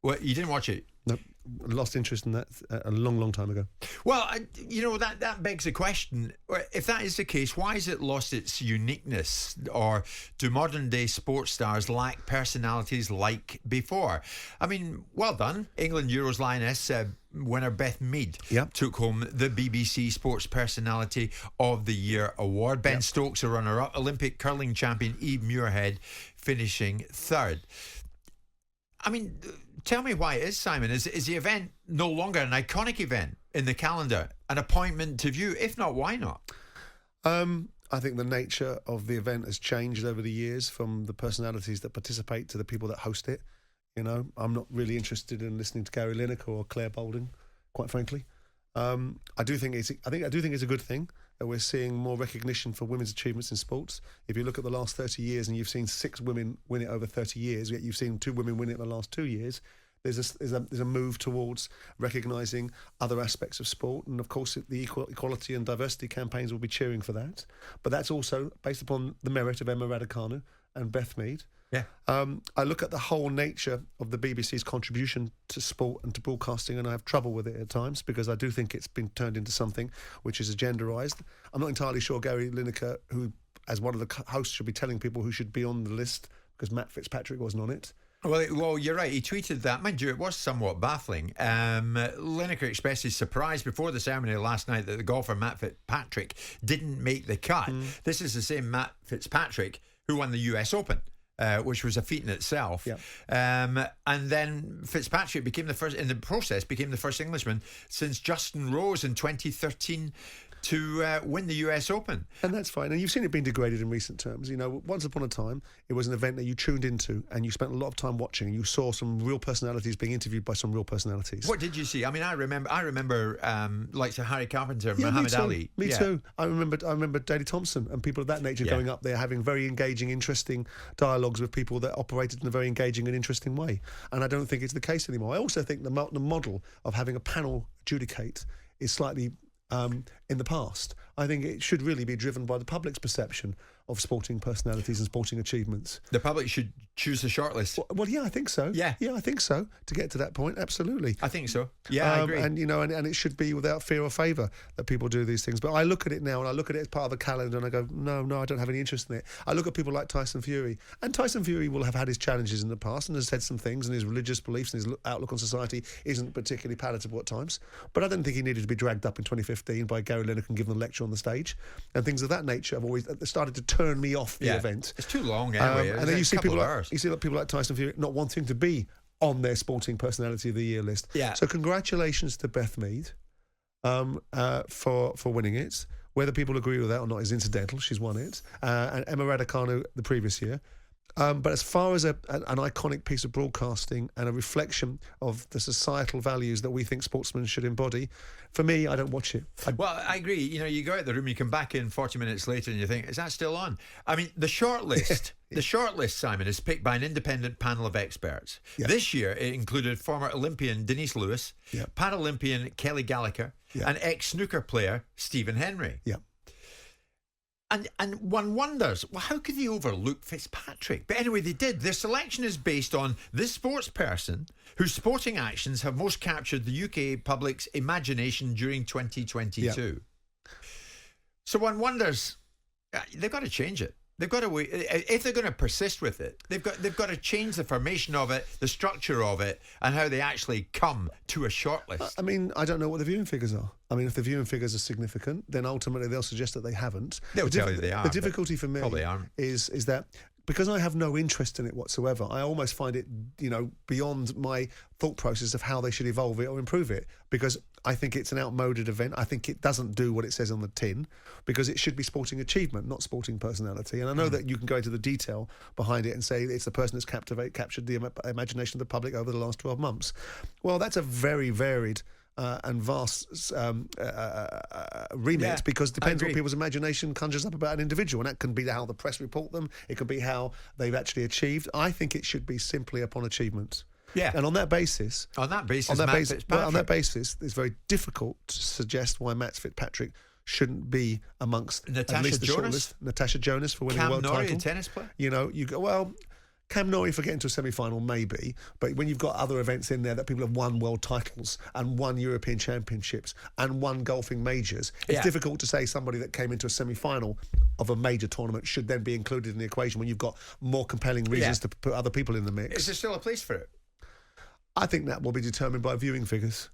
Well, you didn't watch it? Nope. Lost interest in that a long, long time ago. Well, that begs the question, if that is the case, why has it lost its uniqueness? Or do modern day sports stars lack personalities like before? I mean, well done. England Euros Lioness winner Beth Bead took home the BBC Sports Personality of the Year award. Ben Stokes, a runner-up. Olympic curling champion Eve Muirhead finishing third. I mean, tell me why it is, Simon. Is the event no longer an iconic event in the calendar, an appointment to view? If not, why not? I think the nature of the event has changed over the years, from the personalities that participate to the people that host it. You know, I'm not really interested in listening to Gary Lineker or Claire Boulding, quite frankly. I do think it's a good thing that we're seeing more recognition for women's achievements in sports. If you look at the last 30 years and you've seen 6 women win it over 30 years, yet you've seen 2 women win it in the last 2 years, there's a move towards recognising other aspects of sport. And of course, the equality and diversity campaigns will be cheering for that. But that's also based upon the merit of Emma Raducanu and Beth Bead. Yeah. I look at the whole nature of the BBC's contribution to sport and to broadcasting, and I have trouble with it at times, because I do think it's been turned into something which is agendarised. I'm not entirely sure Gary Lineker, who as one of the hosts should be telling people who should be on the list, because Matt Fitzpatrick wasn't on it. Well, you're right. He tweeted that. Mind you, it was somewhat baffling. Lineker expressed his surprise before the ceremony last night that the golfer Matt Fitzpatrick didn't make the cut. This is the same Matt Fitzpatrick who won the US Open. Which was a feat in itself. And then Fitzpatrick became the first Englishman since Justin Rose in 2013 to win the US Open. And that's fine. And you've seen it being degraded in recent terms. You know, once upon a time, it was an event that you tuned into and you spent a lot of time watching, and you saw some real personalities being interviewed by some real personalities. What did you see? I mean, I remember like Harry Carpenter, Muhammad Ali. Me too. I remember Daley Thompson and people of that nature going up there, having very engaging, interesting dialogues with people that operated in a very engaging and interesting way. And I don't think it's the case anymore. I also think the model of having a panel adjudicate is slightly in the past. I think it should really be driven by the public's perception of sporting personalities and sporting achievements. The public should choose the shortlist. Well, yeah, I think so. Yeah, I think so. To get to that point, absolutely. I think so. Yeah, I agree. And and it should be without fear or favour that people do these things. But I look at it now, and I look at it as part of a calendar, and I go, no, I don't have any interest in it. I look at people like Tyson Fury, and Tyson Fury will have had his challenges in the past and has said some things, and his religious beliefs and his outlook on society isn't particularly palatable at times. But I don't think he needed to be dragged up in 2015 by Gary Lineker and given a lecture on the stage, and things of that nature have always started to turn me off the event. It's too long anyway. And then you see people like Tyson Fury not wanting to be on their sporting personality of the year list. Yeah. So congratulations to Beth Bead for winning it. Whether people agree with that or not is incidental. She's won it. And Emma Raducanu the previous year. But as far as an iconic piece of broadcasting and a reflection of the societal values that we think sportsmen should embody, for me, I don't watch it. Well, I agree. You go out the room, you come back in 40 minutes later and you think, is that still on? I mean, the shortlist, Simon, is picked by an independent panel of experts. Yeah. This year, it included former Olympian Denise Lewis, Paralympian Kelly Gallagher, and ex-snooker player Stephen Henry. Yeah. And one wonders, well, how could they overlook Fitzpatrick? But anyway, they did. Their selection is based on this sports person whose sporting actions have most captured the UK public's imagination during 2022. Yeah. So one wonders, they've got to change it. They've got to, if they're going to persist with it, they've got to change the formation of it, the structure of it, and how they actually come to a shortlist. I mean, I don't know what the viewing figures are. I mean, if the viewing figures are significant, then ultimately they'll suggest that they haven't. They'll tell you they are. The difficulty for me is that because I have no interest in it whatsoever, I almost find it, beyond my thought process of how they should evolve it or improve it, because I think it's an outmoded event. I think it doesn't do what it says on the tin, because it should be sporting achievement, not sporting personality. And I know that you can go into the detail behind it and say it's the person that's captured the imagination of the public over the last 12 months. Well, that's a very varied and vast remit, because it depends what people's imagination conjures up about an individual, and that can be how the press report them, it could be how they've actually achieved. I think it should be simply upon achievement. Yeah, and on that basis, it's very difficult to suggest why Matt Fitzpatrick shouldn't be amongst at least the shortlist. Natasha Jonas for winning the world title. Tennis player. You go, well, Cam Norrie for getting to a semi-final, maybe, but when you've got other events in there that people have won world titles and won European championships and won golfing majors, it's difficult to say somebody that came into a semi-final of a major tournament should then be included in the equation when you've got more compelling reasons to put other people in the mix. Is there still a place for it? I think that will be determined by viewing figures.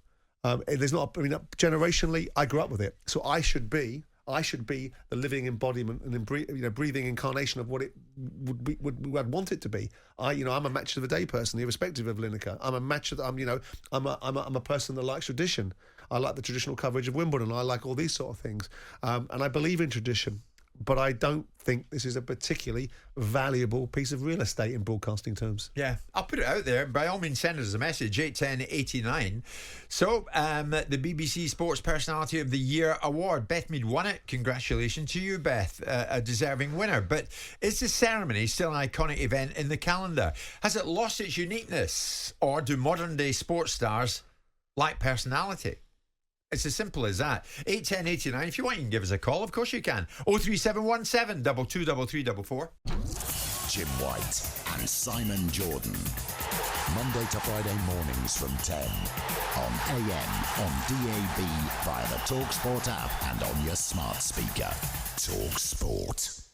There's not. I mean, generationally, I grew up with it, so I should be the living embodiment and breathing incarnation of what it would want it to be. I'm a match of the day person, irrespective of Lineker. I'm a person that likes tradition. I like the traditional coverage of Wimbledon. I like all these sort of things, and I believe in tradition. But I don't think this is a particularly valuable piece of real estate in broadcasting terms. Yeah, I'll put it out there. By all means, send us a message, 81089. So, the BBC Sports Personality of the Year Award. Beth Mead won it. Congratulations to you, Beth, a deserving winner. But is the ceremony still an iconic event in the calendar? Has it lost its uniqueness? Or do modern-day sports stars lack personality? It's as simple as that. 81089. If you want, you can give us a call. Of course you can. 03717 223344. Jim White and Simon Jordan. Monday to Friday mornings from 10 on AM, on DAB, via the talkSPORT app and on your smart speaker. talkSPORT.